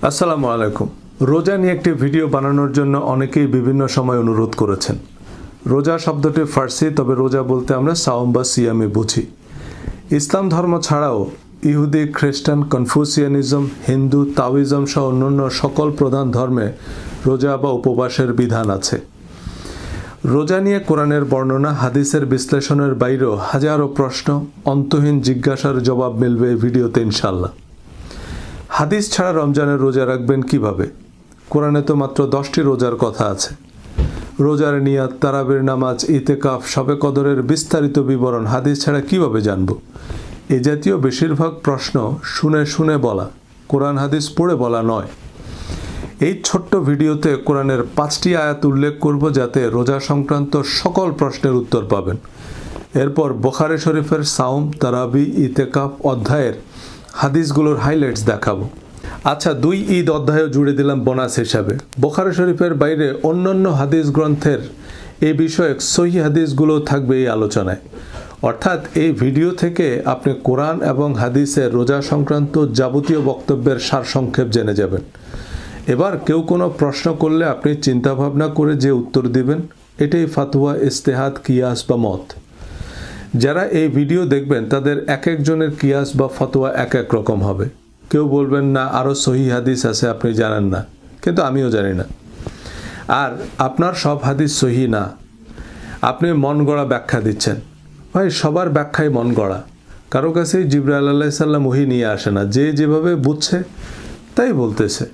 আসসালামু আলাইকুম। রোজা নিয়ে একটি ভিডিও বানানোর জন্য অনেকেই বিভিন্ন সময় অনুরোধ করেছেন। রোজা শব্দটি ফার্সি, তবে রোজা বলতে আমরা সাওম বা সিয়ামে বুঝি। ইসলাম ধর্ম ছাড়াও ইহুদি, খ্রিস্টান, কনফুসিয়ানিজম, হিন্দু, তাওইজম সহ অন্যান্য সকল প্রধান ধর্মে রোজা বা উপবাসের বিধান আছে। রোজা নিয়ে কোরআনের বর্ণনা, হাদিসের বিশ্লেষণের বাইরেও হাজারো প্রশ্ন, অন্তহীন জিজ্ঞাসার জবাব মিলবে এই ভিডিওতে ইনশাআল্লাহ। হাদিস ছাড়া রমজানের রোজা রাখবেন কিভাবে? কোরআনে তো মাত্র 10টি রোজার কথা আছে। রোজার নিয়াত, তারাবির নামাজ, ইতেকাফ, শবে কদরের বিস্তারিত বিবরণ হাদিস ছাড়া কিভাবে জানব? এই জাতীয় বেশিরভাগ প্রশ্ন শুনে শুনে বলা, কোরআন হাদিস পড়ে বলা নয়। এই ছোট্ট ভিডিওতে কোরআনের 5টি আয়াত উল্লেখ করব, যাতে রোজা সংক্রান্ত সকল প্রশ্নের উত্তর পাবেন। এরপর বুখারী শরীফের সাওম, তারাবি, ইতেকাফ অধ্যায়ের হাদিসগুলোর হাইলাইটস দেখাবো। আচ্ছা, 2 ঈদ অধ্যায়ও জুড়ে দিলাম বোনাস হিসাবে। বুখারী শরীফের বাইরে অন্যান্য হাদিস গ্রন্থের এই বিষয়ে সহিহ হাদিসগুলো থাকবে এই আলোচনায়। অর্থাৎ এই ভিডিও থেকে আপনি কোরআন এবং হাদিসের রোজা সংক্রান্ত যাবতীয় বক্তব্যের সারসংক্ষেপ জেনে যাবেন। এবার কেউ কোনো প্রশ্ন করলে আপনি চিন্তাভাবনা করে যে উত্তর দিবেন, এটাই ফাতোয়া, ইজতিহাদ, কিয়াস বা মত। যারা এই ভিডিও দেখবেন তাদের এক একজনের কিয়াস বা ফতোয়া এক এক রকম হবে। কেউ বলবেন না আরও সহিহ হাদিস আছে আপনি জানেন না, কিন্তু আমিও জানি না। আর আপনার সব হাদিস সহি না, আপনি মন গড়া ব্যাখ্যা দিচ্ছেন। ভাই, সবার ব্যাখ্যাই মন গড়া। কারো কাছেই জিবরাইল আলাইহিস সালাম ওহী নিয়ে আসে না, যে যেভাবে বুঝছে তাই বলতেছে।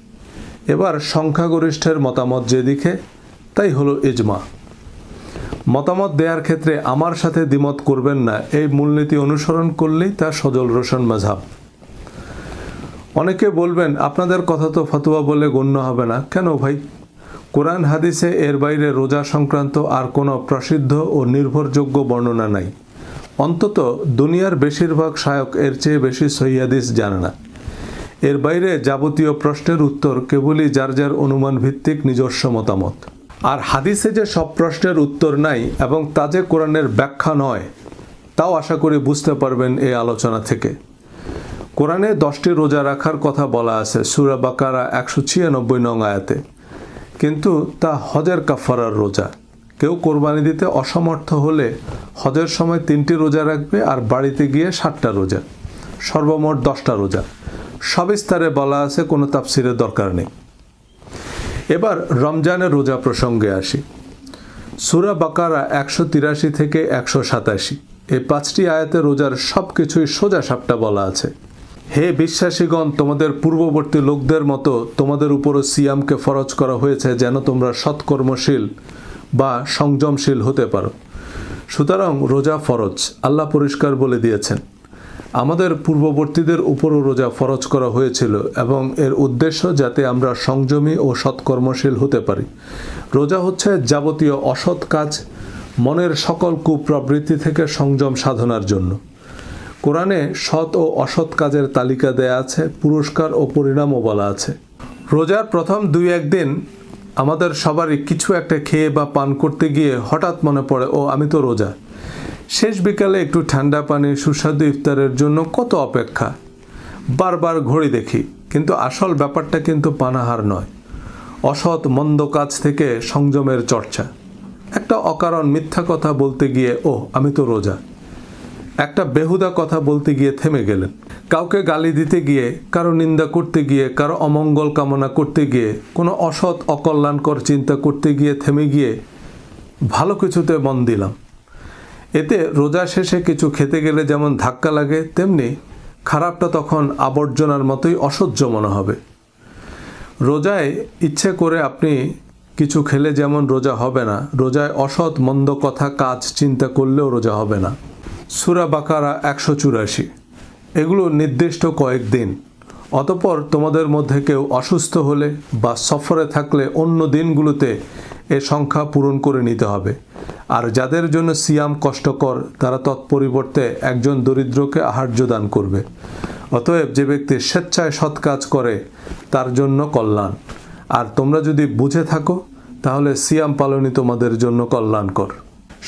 এবার সংখ্যাগরিষ্ঠের মতামত যেদিকে, তাই হলো ইজমা। মতামত দেওয়ার ক্ষেত্রে আমার সাথে দ্বিমত করবেন না, এই মূলনীতি অনুসরণ করলেই তা সজল রোশন মাযহাব। অনেকে বলবেন আপনাদের কথা তো ফতোয়া বলে গণ্য হবে না। কেন ভাই? কোরআন হাদিসে এর বাইরে রোজা সংক্রান্ত আর কোনো প্রসিদ্ধ ও নির্ভরযোগ্য বর্ণনা নাই। অন্তত দুনিয়ার বেশিরভাগ শায়ক এর চেয়ে বেশি সহিহ হাদিস জানে না। এর বাইরে যাবতীয় প্রশ্নের উত্তর কেবলই যার যার অনুমান ভিত্তিক নিজস্ব মতামত। আর হাদিসে যে সব প্রশ্নের উত্তর নাই এবং তা যে কোরআনের ব্যাখ্যা নয়, তাও আশা করি বুঝতে পারবেন এই আলোচনা থেকে। কোরআনে 10টি রোজা রাখার কথা বলা আছে সূরা বাকারা 196 নং আয়াতে, কিন্তু তা হজের কাফারার রোজা। কেউ কোরবানি দিতে অসমর্থ হলে হজের সময় 3টি রোজা রাখবে আর বাড়িতে গিয়ে 7টা রোজা, সর্বমোট 10টা রোজা। সবিস্তারে বলা আছে, কোনো তাফসিরের দরকার নেই। এবার রমজানের রোজা প্রসঙ্গে আসি। সূরা বাকারা 183 থেকে 187, এই 5টি আয়াতে রোজার সব কিছুই সোজা সাপটা বলা আছে। হে বিশ্বাসীগণ, তোমাদের পূর্ববর্তী লোকদের মতো তোমাদের উপরও সিয়ামকে ফরজ করা হয়েছে, যেন তোমরা সৎকর্মশীল বা সংযমশীল হতে পারো। সুতরাং রোজা ফরজ, আল্লাহ পরিষ্কার বলে দিয়েছেন। আমাদের পূর্ববর্তীদের উপরও রোজা ফরজ করা হয়েছিল এবং এর উদ্দেশ্য যাতে আমরা সংযমী ও সৎকর্মশীল হতে পারি। রোজা হচ্ছে যাবতীয় অসৎ কাজ, মনের সকল কুপ্রবৃত্তি থেকে সংযম সাধনার জন্য। কোরআনে সৎ ও অসৎ কাজের তালিকা দেয়া আছে, পুরস্কার ও পরিণামও বলা আছে। রোজার প্রথম 2-1 দিন আমাদের সবারই কিছু একটা খেয়ে বা পান করতে গিয়ে হঠাৎ মনে পড়ে, ও আমি তো রোজা। শেষ বিকালে একটু ঠান্ডা পানি, সুস্বাদু ইফতারের জন্য কত অপেক্ষা। বারবার ঘড়ি দেখি, কিন্তু আসল ব্যাপারটা কিন্তু পানাহার নয়, অসৎ মন্দ কাজ থেকে সংযমের চর্চা। একটা অকারণ মিথ্যা কথা বলতে গিয়ে আমি তো রোজা। একটা বেহুদা কথা বলতে গিয়ে থেমে গেলেন। কাউকে গালি দিতে গিয়ে, কারো নিন্দা করতে গিয়ে, কারো অমঙ্গল কামনা করতে গিয়ে, কোনো অসৎ অকল্যাণকর চিন্তা করতে গিয়ে থেমে গিয়ে ভালো কিছুতে মন দিলাম। এতে রোজা শেষে কিছু খেতে গেলে যেমন ধাক্কা লাগে, তেমনি খারাপটা তখন আবর্জনার মতোই অসহ্য মনে হবে। রোজায় ইচ্ছে করে আপনি কিছু খেলে যেমন রোজা হবে না, রোজায় অসৎ মন্দ কথা, কাজ, চিন্তা করলেও রোজা হবে না। সূরা বাকারা 184, এগুলো নির্দিষ্ট কয়েকদিন। অতঃপর তোমাদের মধ্যে কেউ অসুস্থ হলে বা সফরে থাকলে অন্য দিনগুলোতে এ সংখ্যা পূরণ করে নিতে হবে। আর যাদের জন্য সিয়াম কষ্টকর, তারা তৎপরিবর্তে একজন দরিদ্রকে আহার্য দান করবে। অতএব যে ব্যক্তি স্বেচ্ছায় সৎ কাজ করে তার জন্য কল্যাণ। আর তোমরা যদি বুঝে থাকো তাহলে সিয়াম পালনই তোমাদের জন্য কল্যাণকর।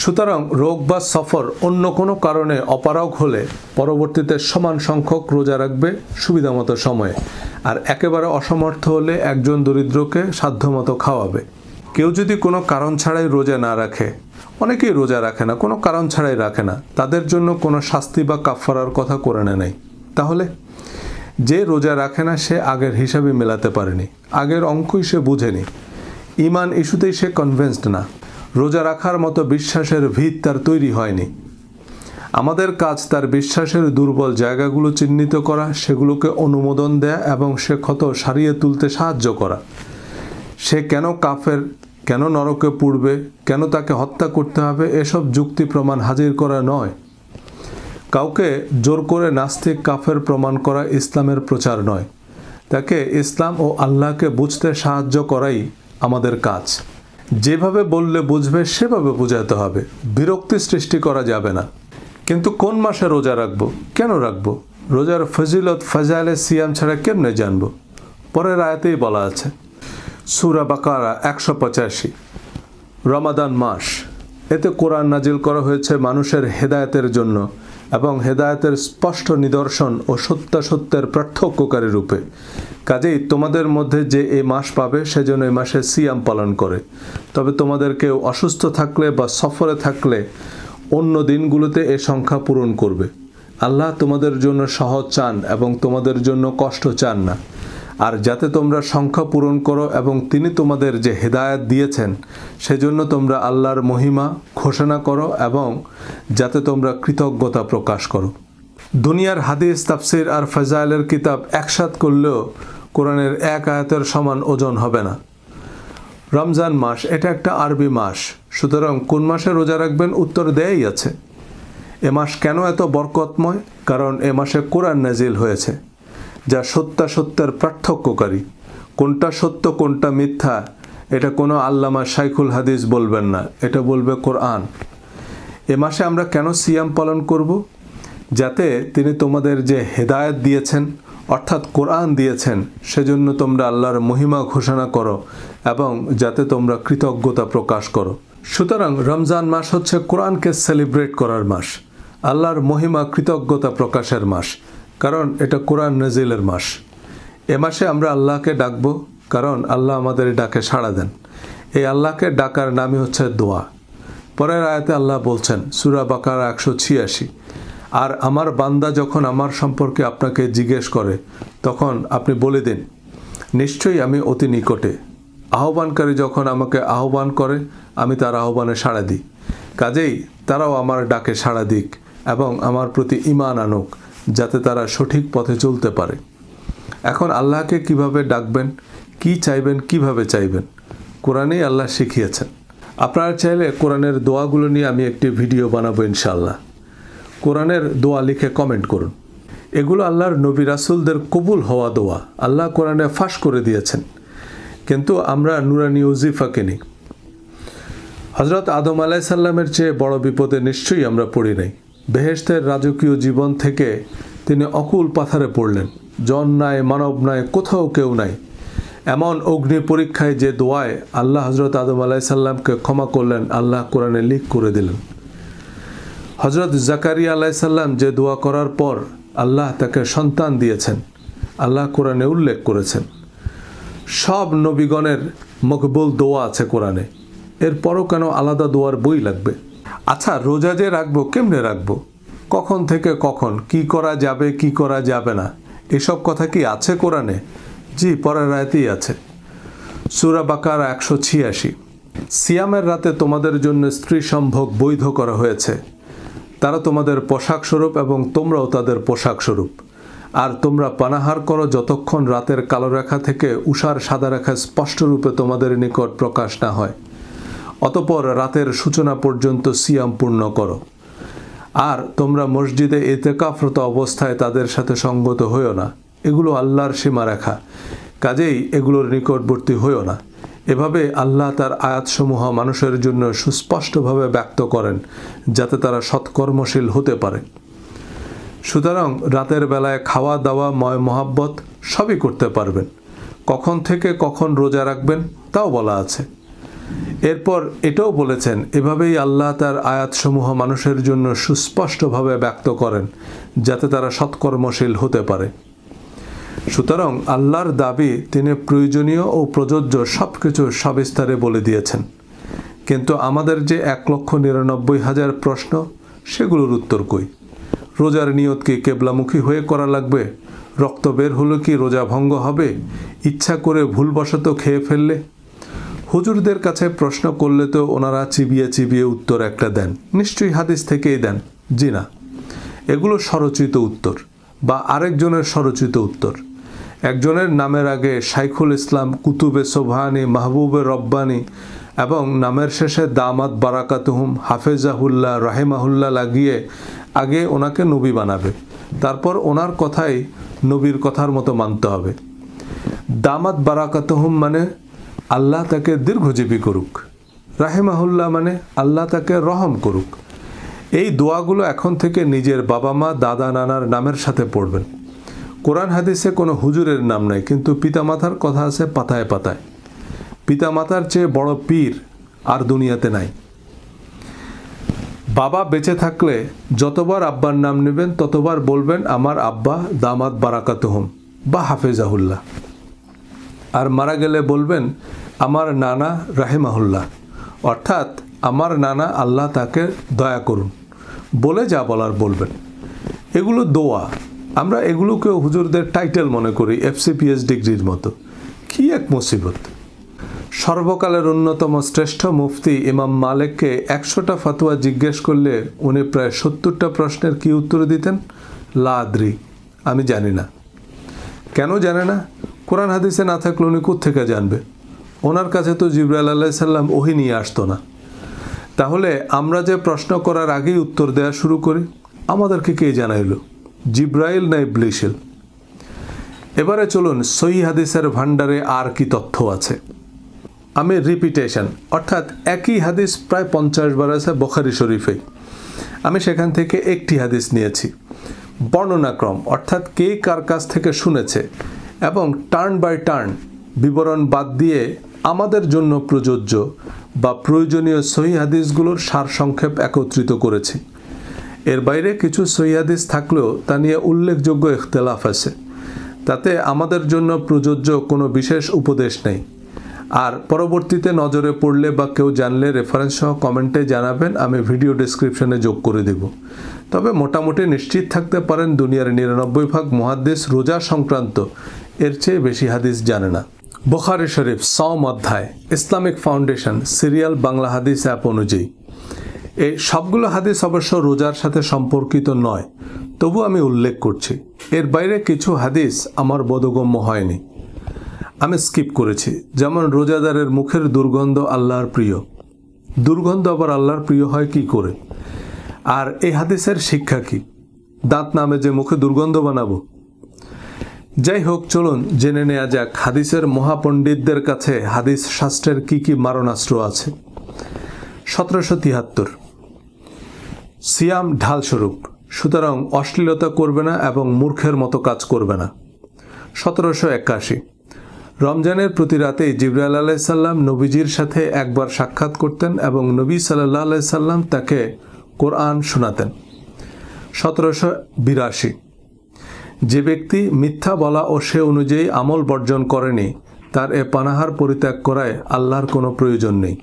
সুতরাং রোগ বা সফর অন্য কোনো কারণে অপারগ হলে পরবর্তীতে সমান সংখ্যক রোজা রাখবে সুবিধামতো সময়ে। আর একেবারে অসমর্থ হলে একজন দরিদ্রকে সাধ্যমতো খাওয়াবে। কেউ যদি কোনো কারণ ছাড়াই রোজা না রাখে, অনেকেই রোজা রাখে না, কোনো কারণ ছাড়াই রাখে না, তাদের জন্য কোনো শাস্তি বা কাফফারার কথা কোরআনে নেই। তাহলে যে রোজা রাখে না সে আগের হিসাবে মেলাতে পারেনি, আগের অঙ্কই সে বুঝেনি, ঈমান ইস্যুতেই সে কনভিন্সড না, রোজা রাখার মতো বিশ্বাসের ভিত তার তৈরি হয়নি। আমাদের কাজ তার বিশ্বাসের দুর্বল জায়গাগুলো চিহ্নিত করা, সেগুলোকে অনুমোদন দেয়া এবং সে ক্ষত সারিয়ে তুলতে সাহায্য করা। সে কেন কাফের, কেন নরকে পুড়বে, কেন তাকে হত্যা করতে হবে, এসব যুক্তি প্রমাণ হাজির করা নয়। কাউকে জোর করে নাস্তিক কাফের প্রমাণ করা ইসলামের প্রচার নয়। তাকে ইসলাম ও আল্লাহকে বুঝতে সাহায্য করাই আমাদের কাজ। যেভাবে বললে বুঝবে সেভাবে বোঝাতে হবে, বিরক্তি সৃষ্টি করা যাবে না। কিন্তু কোন মাসে রোজা রাখবো, কেন রাখবো, রোজার ফজিলত ফাজাইলে সিয়াম ছাড়া কেমনে জানবো? পরের আয়াতেই বলা আছে, সূরা বাকারা 185, রমাদান মাস। এতে কোরআন নাজিল করা হয়েছে মানুষের হেদায়েতের জন্য এবং হেদায়েতের স্পষ্ট নিদর্শন ও সত্যাসত্যের পার্থক্যকারী রূপে। কাজেই তোমাদের মধ্যে যে এই মাস পাবে সেজন্য এই মাসে সিয়াম পালন করে। তবে তোমাদের কেউ অসুস্থ থাকলে বা সফরে থাকলে অন্য দিনগুলোতে এ সংখ্যা পূরণ করবে। আল্লাহ তোমাদের জন্য সহজ চান এবং তোমাদের জন্য কষ্ট চান না। আর যাতে তোমরা সংখ্যা পূরণ করো এবং তিনি তোমাদের যে হেদায়েত দিয়েছেন সেজন্য তোমরা আল্লাহর মহিমা ঘোষণা করো এবং যাতে তোমরা কৃতজ্ঞতা প্রকাশ করো। দুনিয়ার হাদিস, তাফসির আর ফাজাইলের কিতাব একসাথ করলেও কোরআনের এক আয়াতের সমান ওজন হবে না। রমজান মাস এটা একটা আরবি মাস, সুতরাং কোন মাসে রোজা রাখবেন উত্তর দেয়াই আছে। এ মাস কেন এত বরকতময়? কারণ এ মাসে কোরআন নাজিল হয়েছে, যা সত্যাসত্যের পার্থক্যকারী। কোনটা সত্য কোনটা মিথ্যা এটা কোনো আল্লামা শাইখুল হাদিস বলবেন না, এটা বলবে কোরআন। এ মাসে আমরা কেন সিয়াম পালন করব? যাতে তিনি তোমাদের যে হেদায়েত দিয়েছেন অর্থাৎ কোরআন দিয়েছেন সেজন্য তোমরা আল্লাহর মহিমা ঘোষণা করো এবং যাতে তোমরা কৃতজ্ঞতা প্রকাশ করো। সুতরাং রমজান মাস হচ্ছে কোরআনকে সেলিব্রেট করার মাস, আল্লাহর মহিমা কৃতজ্ঞতা প্রকাশের মাস, কারণ এটা কোরআন নাজিলের মাস। এ মাসে আমরা আল্লাহকে ডাকবো কারণ আল্লাহ আমাদের ডাকে সাড়া দেন। এই আল্লাহকে ডাকার নামই হচ্ছে দোয়া। পরের আয়াতে আল্লাহ বলছেন, সূরা বাকারা 186, আর আমার বান্দা যখন আমার সম্পর্কে আপনাকে জিজ্ঞেস করে তখন আপনি বলে দিন, নিশ্চয়ই আমি অতি নিকটে। আহ্বানকারী যখন আমাকে আহ্বান করে আমি তার আহ্বানে সাড়া দিই। কাজেই তারাও আমার ডাকে সাড়া দিক এবং আমার প্রতি ঈমান আনুক, যাতে তারা সঠিক পথে চলতে পারে। এখন আল্লাহকে কিভাবে ডাকবেন, কি চাইবেন, কিভাবে চাইবেন, কোরআনেই আল্লাহ শিখিয়েছেন। আপনারা চাইলে কোরআনের দোয়াগুলো নিয়ে আমি একটি ভিডিও বানাবো ইনশাআল্লাহ। কোরআনের দোয়া লিখে কমেন্ট করুন। এগুলো আল্লাহর নবী রাসূলদের কবুল হওয়া দোয়া, আল্লাহ কোরআনে ফাঁস করে দিয়েছেন, কিন্তু আমরা নুরানি ওজিফাকে নিই। হযরত আদম আলাইহিস সালামের চেয়ে বড় বিপদে নিশ্চয়ই আমরা পড়ি নাই। বেহেশতের রাজকীয় জীবন থেকে তিনি অকুল পাথারে পড়লেন। জন নাই, মানব নাই, কোথাও কেউ নাই। এমন অগ্নি পরীক্ষায় যে দোয়ায় আল্লাহ হযরত আদম আলাইহিস সালামকে ক্ষমা করলেন, আল্লাহ কোরআনে লিখ করে দিলেন। হযরত জাকারিয়া আলাইহিস সালাম যে দোয়া করার পর আল্লাহ তাকে সন্তান দিয়েছেন, আল্লাহ কোরআনে উল্লেখ করেছেন। সব নবীগণের মকবুল দোয়া আছে কোরআনে, এরপরও কেন আলাদা দোয়ার বই লাগবে? আচ্ছা, রোজা যে রাখবো কেমনে রাখবো, কখন থেকে কখন, কি করা যাবে কি করা যাবে না, এসব কথা কি আছে কোরআনে? জি, পরের আয়াতেই আছে, সূরা বাকারা 186। সিয়ামের রাতে তোমাদের জন্য স্ত্রী সম্ভোগ বৈধ করা হয়েছে, তারা তোমাদের পোশাক স্বরূপ এবং তোমরাও তাদের পোশাক স্বরূপ। আর তোমরা পানাহার করো যতক্ষণ রাতের কালো রেখা থেকে উষার সাদা রেখা স্পষ্টরূপে তোমাদের নিকট প্রকাশ না হয়। অতঃপর রাতের সূচনা পর্যন্ত সিয়াম পূর্ণ করো। আর তোমরা মসজিদে ইতিকাফরত অবস্থায় তাদের সাথে সঙ্গত হইও না, এগুলো আল্লাহর সীমারেখা, কাজেই এগুলোর নিকটবর্তী হইও না। এভাবে আল্লাহ তার আয়াতসমূহ মানুষের জন্য সুস্পষ্টভাবে ব্যক্ত করেন যাতে তারা সৎকর্মশীল হতে পারে। সুতরাং রাতের বেলায় খাওয়া দাওয়া, ময় মহাব্বত সবই করতে পারবেন। কখন থেকে কখন রোজা রাখবেন তাও বলা আছে। এরপর এটাও বলেছেন, এভাবেই আল্লাহ তার আয়াতসমূহ মানুষের জন্য সুস্পষ্টভাবে ব্যক্ত করেন যাতে তারা সৎকর্মশীল হতে পারে। সুতরাং আল্লাহর দাবি তিনি প্রয়োজনীয় ও প্রযোজ্য সব কিছু সবিস্তারে বলে দিয়েছেন, কিন্তু আমাদের যে 1,99,000 প্রশ্ন, সেগুলোর উত্তর কই? রোজার নিয়ত কি কেবলামুখী হয়ে করা লাগবে? রক্ত বের হলো কি রোজা ভঙ্গ হবে? ইচ্ছা করে ভুলবশত খেয়ে ফেললে? হুজুরদের কাছে প্রশ্ন করলে তো ওনারা চিবিয়ে চিবিয়ে উত্তর একটা দেন, নিশ্চয়ই হাদিস থেকেই দেন। জি না, এগুলো স্বরচিত উত্তর বা আরেকজনের স্বরচিত উত্তর। একজনের নামের আগে শাইখুল ইসলাম, কুতুবে সোবহানি, মাহবুবে রব্বানি এবং নামের শেষে দামাত বারাকাতুহুম, হাফেজাহুল্লাহ, রাহেমাহুল্লাহ লাগিয়ে আগে ওনাকে নবী বানাবে, তারপর ওনার কথাই নবীর কথার মতো মানতে হবে। দামাত বারাকাতুহুম মানে আল্লাহ তাকে দীর্ঘজীবী করুক, রাহেমাহুল্লাহ মানে আল্লাহ তাকে রহম করুক। এই দোয়াগুলো এখন থেকে নিজের বাবা মা, দাদা, নানার নামের সাথে পড়বেন। কোরআন হাদিসে কোনো হুজুরের নাম নাই, কিন্তু পিতামাতার কথা আছে পাতায় পাতায়। পিতামাতার চেয়ে বড় পীর আর দুনিয়াতে নাই। বাবা বেঁচে থাকলে যতবার আব্বার নাম নেবেন ততবার বলবেন আমার আব্বা দামাত বারাকাতুহুম বা হাফেজাহুল্লাহ, আর মারা গেলে বলবেন আমার নানা রাহেমাহুল্লাহ, অর্থাৎ আমার নানা আল্লাহ তাকে দয়া করুন বলে যা বলার বলবেন। এগুলো দোয়া, আমরা এগুলোকে হুজুরদের টাইটেল মনে করি, FCPS ডিগ্রির মতো। কি এক মুসিবত! সর্বকালের অন্যতম শ্রেষ্ঠ মুফতি ইমাম মালিককে 100টা ফতোয়া জিজ্ঞেস করলে উনি প্রায় 70টা প্রশ্নের কি উত্তর দিতেন? লা আদরি, আমি জানি না। কেন জানে না? কোরআন হাদিসে না থাকলে উনি কোত্থেকে জানবে? ওনার কাছে তো জিবরাইল আলাইহিস সালাম ওহী নিয়ে আসতো না। তাহলে আমরা যে প্রশ্ন করার আগেই উত্তর দেওয়া শুরু করি, আমাদেরকে কে জানাইলো? জিবরাইল না ইবলিস? এবারে চলুন সহিহ হাদিসের ভান্ডারে আর কি তথ্য আছে। আমি রিপিটেশন, অর্থাৎ একই হাদিস প্রায় 50 বার আছে বুখারী শরীফে। আমি সেখান থেকে একটি হাদিস নিয়েছি। বর্ণনাক্রম, অর্থাৎ কে কার কাছ থেকে শুনেছে, এবং টার্ন বাই টার্ন বিবরণ বাদ দিয়ে আমাদের জন্য প্রযোজ্য বা প্রয়োজনীয় সহিহ হাদিসগুলোর সারসংক্ষেপ একত্রিত করেছি। এর বাইরে কিছু সহিহ হাদিস থাকলেও তা নিয়ে উল্লেখযোগ্য ইখতিলাফ আছে। তাতে আমাদের জন্য প্রযোজ্য কোনো বিশেষ উপদেশ নেই। আর পরবর্তীতে নজরে পড়লে বা কেউ জানলে রেফারেন্স সহ কমেন্টে জানাবেন, আমি ভিডিও ডেসক্রিপশনে যোগ করে দেব। তবে মোটামুটি নিশ্চিত থাকতে পারেন দুনিয়ার 99% মুহাদ্দিস রোজা সংক্রান্ত এর চেয়ে বেশি হাদিস জানে না। বুখারী শরীফ সওম অধ্যায়, ইসলামিক ফাউন্ডেশন সিরিয়াল বাংলা হাদিস অ্যাপ অনুযায়ী। এই সবগুলো হাদিস অবশ্য রোজার সাথে সম্পর্কিত নয়, তবু আমি উল্লেখ করছি। এর বাইরে কিছু হাদিস আমার বোধগম্য হয়নি, আমি স্কিপ করেছি। যেমন রোজাদারের মুখের দুর্গন্ধ আল্লাহর প্রিয়। দুর্গন্ধ আবার আল্লাহর প্রিয় হয় কি করে? আর এই হাদিসের শিক্ষা কি? দাঁত নামে যে মুখে দুর্গন্ধ বানাবো? যাই হোক, চলুন জেনে নেওয়া যাক হাদিসের মহাপণ্ডিতদের কাছে হাদিস শাস্ত্রের কি কি মারণাস্ত্র আছে। 1773 সিয়াম ঢালস্বরূপ, সুতরাং অশ্লীলতা করবে না এবং মূর্খের মতো কাজ করবে না। 1781 রমজানের প্রতি রাতেই জিবরাইল আলাইহিস সালাম নবীজির সাথে একবার সাক্ষাৎ করতেন এবং নবী সাল্লাল্লাহু আলাইহি সাল্লাম তাকে কোরআন শোনাতেন। 1782 যে ব্যক্তি মিথ্যা বলা ও সে অনুযায়ী আমল বর্জন করেনি, তার এ পানাহার পরিত্যাগ করায় আল্লাহর কোনো প্রয়োজন নেই।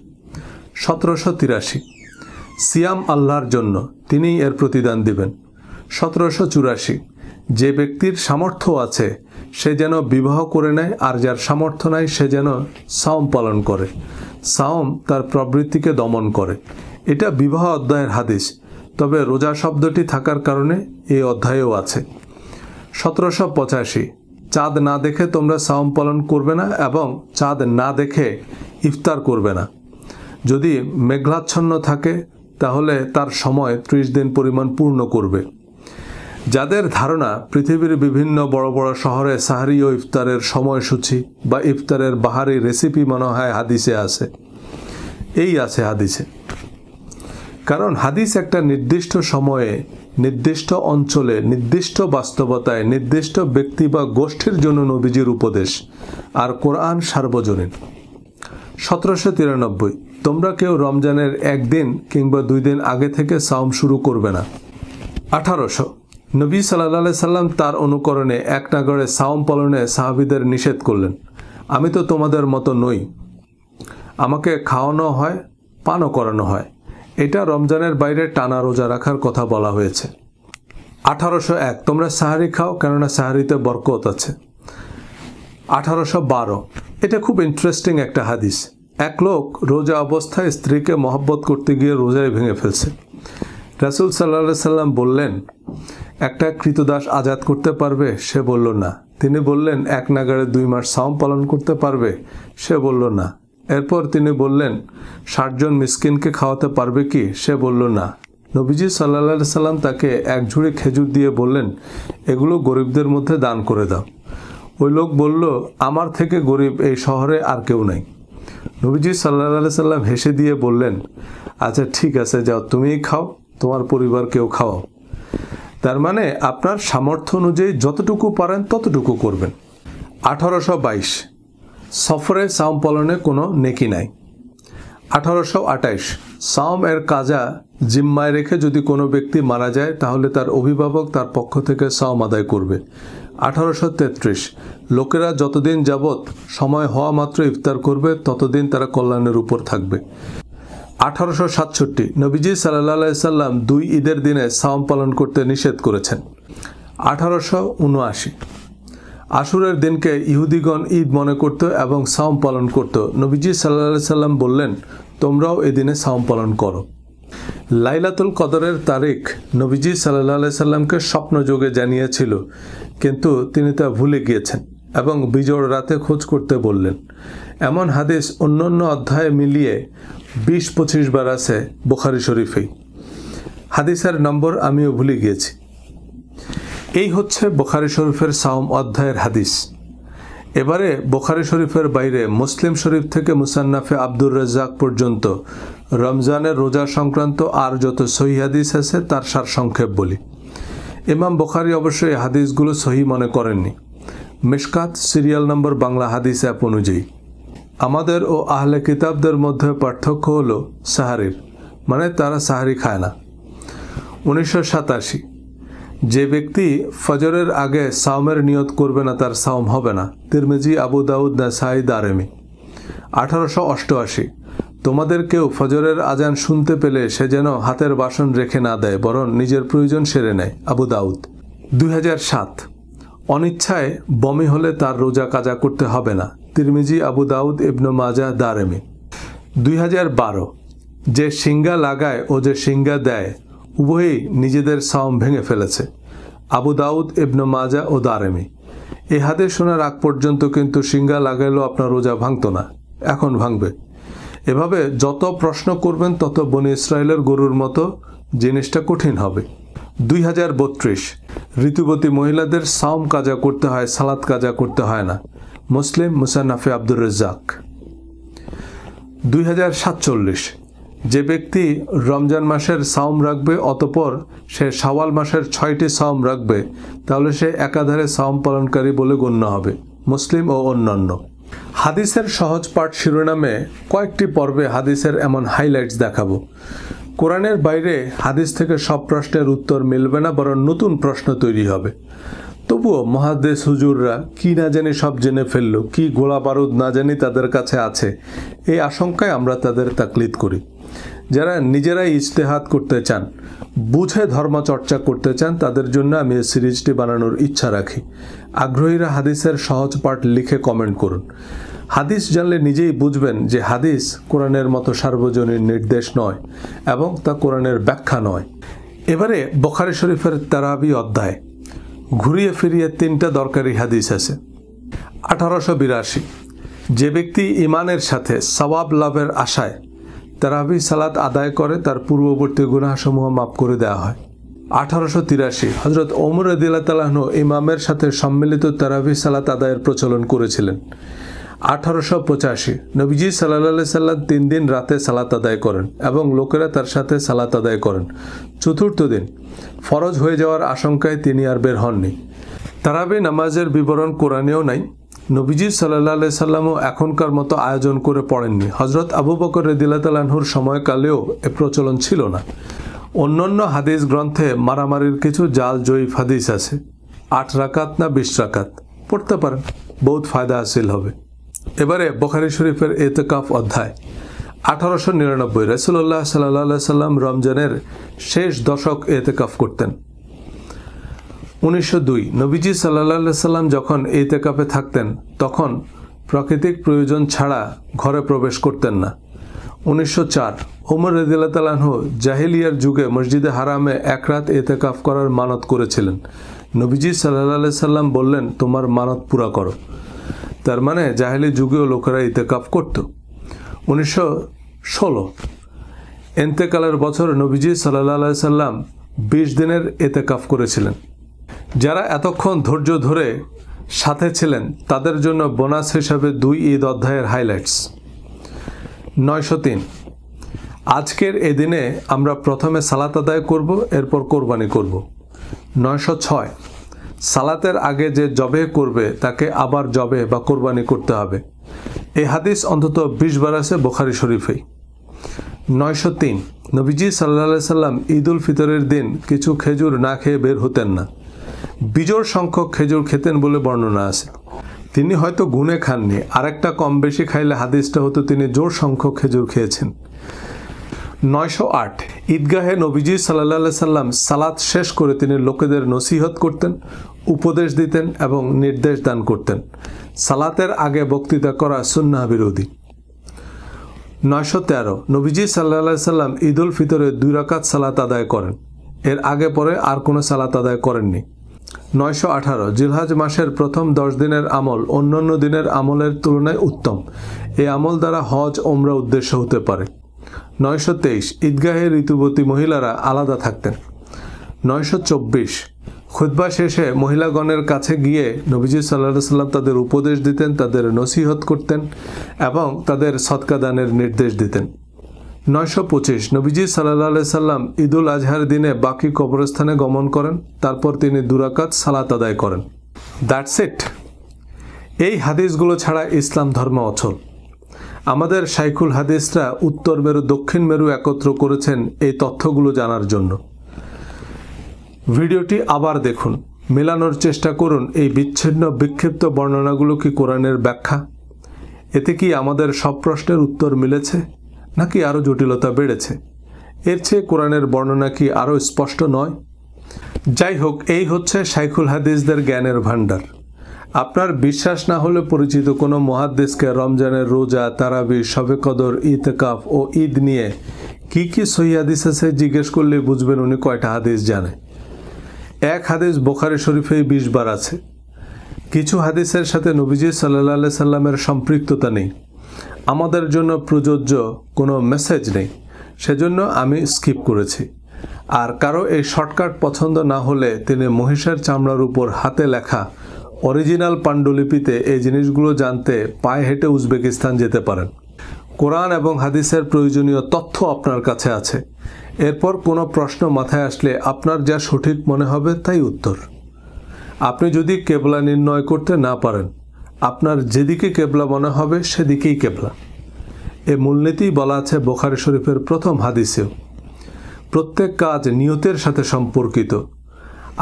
1783 সিয়াম আল্লাহর জন্য, তিনিই এর প্রতিদান দিবেন। 1784 যে ব্যক্তির সামর্থ্য আছে সে যেন বিবাহ করে নেয়, আর যার সামর্থ্য নাই সে যেন সাওম পালন করে। সাওম তার প্রবৃত্তিকে দমন করে। এটা বিবাহ অধ্যায়ের হাদিস, তবে রোজা শব্দটি থাকার কারণে এই অধ্যায়েও আছে। 1785 চাঁদ না দেখে তোমরা সাওম পালন করবে না এবং চাঁদ না দেখে ইফতার করবে না। যদি মেঘাচ্ছন্ন থাকে তাহলে তার সময় 30 দিন পরিমাণ পূর্ণ করবে। যাদের ধারণা পৃথিবীর বিভিন্ন বড় বড় শহরে সাহরি ও ইফতারের সময়সূচি বা ইফতারের বাহারি রেসিপি মনে হয় হাদিসে আছে, এই আছে হাদিসে। কারণ হাদিস একটা নির্দিষ্ট সময়ে, নির্দিষ্ট অঞ্চলে, নির্দিষ্ট বাস্তবতায়, নির্দিষ্ট ব্যক্তি বা গোষ্ঠীর জন্য নবীজির উপদেশ, আর কোরআন সার্বজনীন। 1793 তোমরা কেউ রমজানের 1 দিন কিংবা 2 দিন আগে থেকে সাওম শুরু করবে না। 1800 নবী সাল্লাল্লাহু আলাইহি সাল্লাম তার অনুকরণে এক নাগাড়ে সাওম পালনে সাহাবীদের নিষেধ করলেন। আমি তো তোমাদের মতো নই, আমাকে খাওয়ানো হয়, পানও করানো হয়। এটা রমজানের বাইরে টানা রোজা রাখার কথা বলা হয়েছে। 1801 তোমরা সাহারি খাও, কেননা সাহারিতে বরকত আছে। 1812 এটা খুব ইন্টারেস্টিং একটা হাদিস। এক লোক রোজা অবস্থায় স্ত্রীকে মহব্বত করতে গিয়ে রোজায় ভেঙে ফেলছে। রাসূল সাল্লাল্লাহু আলাইহি সাল্লাম বললেন, একটা কৃতদাস আজাদ করতে পারবে? সে বলল না। তিনি বললেন, এক নাগাড়ে 2 মাস সাওম পালন করতে পারবে? সে বলল না। এরপর তিনি বললেন, 60 জন মিসকিনকে খাওয়াতে পারবে কি? সে বলল না। নবীজি সাল্লাল্লাহু আলাইহি সাল্লাম তাকে এক ঝুড়ি খেজুর দিয়ে বললেন, এগুলো গরিবদের মধ্যে দান করে দাও। ওই লোক বলল, আমার থেকে গরিব এই শহরে আর কেউ নাই। নবীজি সাল্লাল্লাহু আলাইহি সাল্লাম হেসে দিয়ে বললেন, আচ্ছা ঠিক আছে, যাও, তুমিই খাও, তোমার পরিবারকেও খাওয়াও। তার মানে আপনার সামর্থ্য অনুযায়ী যতটুকু পারেন ততটুকু করবেন। 1822 সফরে সাওম পালনে কোনো নেকি নাই। 1828 সাওম এর কাজা জিম্মায় রেখে যদি কোনো ব্যক্তি মারা যায় তাহলে তার অভিভাবক তার পক্ষ থেকে সাওম আদায় করবে। 1833 লোকেরা যতদিন যাবৎ সময় হওয়া মাত্র ইফতার করবে ততদিন তারা কল্যাণের উপর থাকবে। 1867 নবীজি সাল্লাল্লাহু আলাইহি সাল্লাম 2 ঈদের দিনে সাওম পালন করতে নিষেধ করেছেন। 1879 আশুরের দিনকে ইহুদিগণ ঈদ মনে করত এবং সাওম পালন করত। নবীজি সাল্লাল্লাহু আলাইহি সাল্লাম বললেন, তোমরাও এই দিনে সাওম পালন করো। লাইলাতুল কদরের তারিখ নবীজি সাল্লাল্লাহু আলাইহি সাল্লামকে স্বপ্নযোগে জানিয়েছিল, কিন্তু তিনি তা ভুলে গিয়েছেন এবং বিজোড় রাতে খোঁজ করতে বললেন। এমন হাদিস অন্যান্য অধ্যায়ে মিলিয়ে 20-25 বার আছে বুখারী শরীফেই। হাদিসের নম্বর আমিও ভুলে গিয়েছি। এই হচ্ছে বুখারী শরীফের সাওম অধ্যায়ের হাদিস। এবারে বুখারী শরীফের বাইরে মুসলিম শরীফ থেকে মুসান্নাফে আব্দুর রাজ্জাক পর্যন্ত রমজানের রোজা সংক্রান্ত আর যত সহিহ হাদিস আছে তার সারসংক্ষেপ বলি। ইমাম বুখারী অবশ্যই হাদিসগুলো সহিহ মনে করেননি। মিশকাত সিরিয়াল নম্বর বাংলা হাদিস অ্যাপ অনুযায়ী। আমাদের ও আহলে কিতাবদের মধ্যে পার্থক্য হলো সাহারির, মানে তারা সাহারি খায় না। 1987 যে ব্যক্তি ফজরের আগে সাওমের নিয়ত করবে না তার সাওম হবে না। তিরমিজি, আবু দাউদ, নাসাই, দারেমি। 1888 তোমাদের কেউ ফজরের আজান শুনতে পেলে সে যেন হাতের বাসন রেখে না দেয়, বরং নিজের প্রয়োজন সেরে নেয়। আবু দাউদ। 2007 অনিচ্ছায় বমি হলে তার রোজা কাজা করতে হবে না। তিরমিজি, আবু দাউদ, ইবনে মাজাহ, দারেমি। 2012 যে শিঙ্গা লাগায় ও যে শিঙ্গা দেয় উভয়ই নিজেদের সাওম ভেঙে ফেলেছে। আবু দাউদ, ইবনে মাজাহ ও দারেমি। এই হাদিস শোনার আগ পর্যন্ত কিন্তু শিঙ্গা লাগাইলেও আপনার রোজা ভাঙত না, এখন ভাঙবে। এভাবে যত প্রশ্ন করবেন তত বনি ইসরায়েলের গরুর মতো জিনিসটা কঠিন হবে। 2032 ঋতুবতী মহিলাদের সাওম কাজা করতে হয়, সালাত কাজা করতে হয় না। মুসলিম, মুসান্নাফে আব্দুর রাজ্জাক। 2047 যে ব্যক্তি রমজান মাসের সাওম রাখবে অতঃপর সে শাওয়াল মাসের 6টি সাওম রাখবে তাহলে সে একাধারে সাওম পালনকারী বলে গণ্য হবে। মুসলিম ও অন্যান্য। হাদিসের সহজ পাঠ শিরোনামে কয়েকটি পর্বে হাদিসের এমন হাইলাইটস দেখাবো। কোরআনের বাইরে হাদিস থেকে সব প্রশ্নের উত্তর মিলবে না, বরং নতুন প্রশ্ন তৈরি হবে। তবুও মুহাদ্দিস হুজুররা কি না জানি সব জেনে ফেললো, কি গোলা বারুদ না জানি তাদের কাছে আছে, এই আশঙ্কায় আমরা তাদের তাকলিদ করি। যারা নিজেরাই ইজতেহাদ করতে চান, বুঝে ধর্মচর্চা করতে চান, তাদের জন্য আমি এই সিরিজটি বানানোর ইচ্ছা রাখি। আগ্রহীরা হাদিসের সহজ পাঠ লিখে কমেন্ট করুন। হাদিস জানলে নিজেই বুঝবেন যে হাদিস কোরআনের মতো সার্বজনীন নির্দেশ নয় এবং তা কোরআনের ব্যাখ্যা নয়। এবারে বুখারী শরীফের তারাবি অধ্যায়। ঘুরিয়ে ফিরিয়ে 3টা দরকারি হাদিস আছে। 1882 যে ব্যক্তি ইমানের সাথে সওয়াব লাভের আশায় তারাবি সালাত আদায় করে তার পূর্ববর্তী গুনাহসমূহ মাফ করে দেওয়া হয়। 1883 হযরত ওমর রাদিয়াল্লাহু তাআলা আনহু ইমামের সাথে সম্মিলিত তারাবি সালাত আদায়ের প্রচলন করেছিলেন। 1885 নবীজি সাল্লাল্লাহু আলাইহি সাল্লাম 3 দিন রাতে সালাত আদায় করেন এবং লোকেরা তার সাথে সালাত আদায় করেন। চতুর্থ দিন ফরজ হয়ে যাওয়ার আশঙ্কায় তিনি আর বের হননি। তারাবি নামাজের বিবরণ কোরআনেও নাই। নবীজি সাল্লাল্লাহু আলাইহি সাল্লামও এখনকার মতো আয়োজন করে পড়েননি। হযরত আবু বকর রাদিয়াল্লাহু তাআলা আনহুর সময়কালেও এ প্রচলন ছিল না। অন্যান্য হাদিস গ্রন্থে মারামারির কিছু জাল জয়ীফ হাদিস আছে। 8 রাকাত না 20 রাকাত পড়তে পারেন, বহুত ফায়দা হাসিল হবে। এবারে বুখারী শরীফের ইতিকাফ অধ্যায়। 1899 রাসূলুল্লাহ সাল্লাল্লাহু আলাইহি সাল্লাম রমজানের শেষ দশক ইতিকাফ করতেন। 1902 নবীজি সাল্লাল্লাহু আলাইহি সাল্লাম যখন ইতিকাফে থাকতেন তখন প্রাকৃতিক প্রয়োজন ছাড়া ঘরে প্রবেশ করতেন না। 1904 ওমর রাদিয়াল্লাহু তাআলা আনহু জাহিলিয়ার যুগে মসজিদে হারামে এক রাত ইতিকাফ করার মানত করেছিলেন। নবীজি সাল্লাল্লাহু আলাইহি সাল্লাম বললেন, তোমার মানত পুরা করো। তার মানে জাহিলি যুগেও লোকেরা ইতিকাফ করত। 1916 ইন্তেকালের বছর নবীজি সাল্লাল্লাহু আলাইহি সাল্লাম 20 দিনের ইতিকাফ করেছিলেন। যারা এতক্ষণ ধৈর্য ধরে সাথে ছিলেন তাদের জন্য বোনাস হিসাবে 2 ঈদ অধ্যায়ের হাইলাইটস। 903 আজকের এই দিনে আমরা প্রথমে সালাত আদায় করব, এরপর কোরবানি করব। 906 সালাতের আগে যে জবে করবে তাকে আবার জবে বা কোরবানি করতে হবে। এই হাদিস অন্তত 20 বার আছে বুখারী শরীফে। 903 নবীজি সাল্লাল্লাহু আলাইহি সাল্লাম ঈদ উল ফিতরের দিন কিছু খেজুর না খেয়ে বের হতেন না। বিজোড় সংখ্যক খেজুর খেতেন বলে বর্ণনা আছে। তিনি হয়তো গুনে খাননি, আরেকটা কম বেশি খাইলে হাদিসটা হতো তিনি জোড় সংখ্যক খেজুর খেয়েছেন। 908 ঈদগাহে নবীজি সাল্লাল্লাহু আলাইহি সাল্লাম সালাত শেষ করে তিনি লোকেদের নসিহত করতেন, উপদেশ দিতেন এবং নির্দেশ দান করতেন। সালাতের আগে বক্তৃতা করা সুন্নাহ বিরোধী। 913 নবীজি সাল্লাল্লাহু আলাইহি সাল্লাম ঈদ উল ফিতরে 2 রাকাত সালাত আদায় করেন, এর আগে পরে আর কোনো সালাত আদায় করেননি। 918 জিলহজ মাসের প্রথম 10 দিনের আমল অন্যান্য দিনের আমলের তুলনায় উত্তম। এই আমল দ্বারা হজ ওমরা উদ্দেশ্য হতে পারে। 923 ঈদগাহে ঋতুবতী মহিলারা আলাদা থাকতেন। 924 খুতবা শেষে মহিলাগণের কাছে গিয়ে নবীজি সাল্লাল্লাহু আলাইহি সাল্লাম তাদের উপদেশ দিতেন, তাদের নসিহত করতেন এবং তাদের সদকা দানের নির্দেশ দিতেন। 925 নবীজি সাল্লাল্লাহু আলাইহি সাল্লাম ঈদুল আজহার দিনে বাকি কবরস্থানে গমন করেন, তারপর তিনি 2 রাকাত সালাত আদায় করেন। That's it. এই হাদিসগুলো ছাড়া ইসলাম ধর্ম অচল। আমাদের শাইখুল হাদিসরা উত্তর মেরু দক্ষিণ মেরু একত্র করেছেন এই তথ্যগুলো জানার জন্য। ভিডিওটি আবার দেখুন, মেলানোর চেষ্টা করুন এই বিচ্ছিন্ন বিক্ষিপ্ত বর্ণনাগুলো কি কোরআনের ব্যাখ্যা। এতে কি আমাদের সব প্রশ্নের উত্তর মিলেছে নাকি আরও জটিলতা বেড়েছে? এর চেয়ে কোরআনের বর্ণনা কি আরও স্পষ্ট নয়? যাই হোক, এই হচ্ছে শাইখুল হাদিসদের জ্ঞানের ভাণ্ডার। আপনার বিশ্বাস না হলে পরিচিত কোনো মুহাদ্দিসকে রমজানের রোজা, তারাবি, শবে কদর, ইতিকাফ ও ঈদ নিয়ে কি কি সহিহ হাদিস আছে জিজ্ঞেস করলে বুঝবেন উনি কয়টা হাদিস জানে। এক হাদিস বুখারী শরীফেই 20 বার আছে। কিছু হাদিসের সাথে নবীজি সাল্লাল্লাহু আলাইহি সাল্লামের সম্পৃক্ততা নেই, আমাদের জন্য প্রযোজ্য কোনো মেসেজ নেই, সেজন্য আমি স্কিপ করেছি। আর কারো এই শর্টকাট পছন্দ না হলে তিনি মহিষের চামড়ার উপর হাতে লেখা অরিজিনাল পাণ্ডুলিপিতে এই জিনিসগুলো জানতে পায়ে হেঁটে উজবেকিস্তান যেতে পারেন। কোরআন এবং হাদিসের প্রয়োজনীয় তথ্য আপনার কাছে আছে। এরপর কোনো প্রশ্ন মাথায় আসলে আপনার যা সঠিক মনে হবে তাই উত্তর। আপনি যদি কেবলা নির্ণয় করতে না পারেন, আপনার যেদিকে কেবলা মনে হবে সেদিকেই কেবলা। এ মূলনীতি বলা আছে বুখারী শরীফের প্রথম হাদিসেও। প্রত্যেক কাজ নিয়তের সাথে সম্পর্কিত,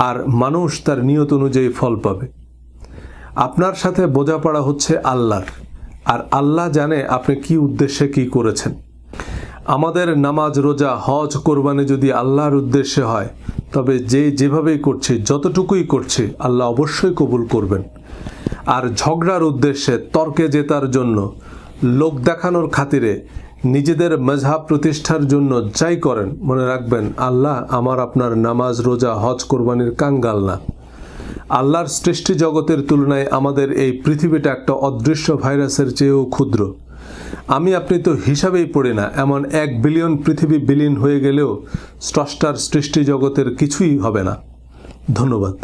আর মানুষ তার নিয়ত অনুযায়ী ফল পাবে। আপনার সাথে বোঝাপড়া হচ্ছে আল্লাহর, আর আল্লাহ জানে আপনি কি উদ্দেশ্যে কি করেছেন। আমাদের নামাজ, রোজা, হজ, কোরবানি যদি আল্লাহর উদ্দেশ্যে হয় তবে যেভাবেই করছি, যতটুকুই করছি আল্লাহ অবশ্যই কবুল করবেন। আর ঝগড়ার উদ্দেশ্যে, তর্কে জেতার জন্য, লোক দেখানোর খাতিরে, নিজেদের মজহাব প্রতিষ্ঠার জন্য যাই করেন, মনে রাখবেন আল্লাহ আমার আপনার নামাজ, রোজা, হজ, কোরবানির কাঙ্গাল না। আল্লাহর সৃষ্টি জগতের তুলনায় আমাদের এই পৃথিবীটা একটা অদৃশ্য ভাইরাসের চেয়েও ক্ষুদ্র। আমি আপনি তো হিসাবেই পড়ি না, এমন 1 বিলিয়ন পৃথিবী বিলীন হয়ে গেলেও স্রষ্টার সৃষ্টি জগতের কিছুই হবে না। ধন্যবাদ।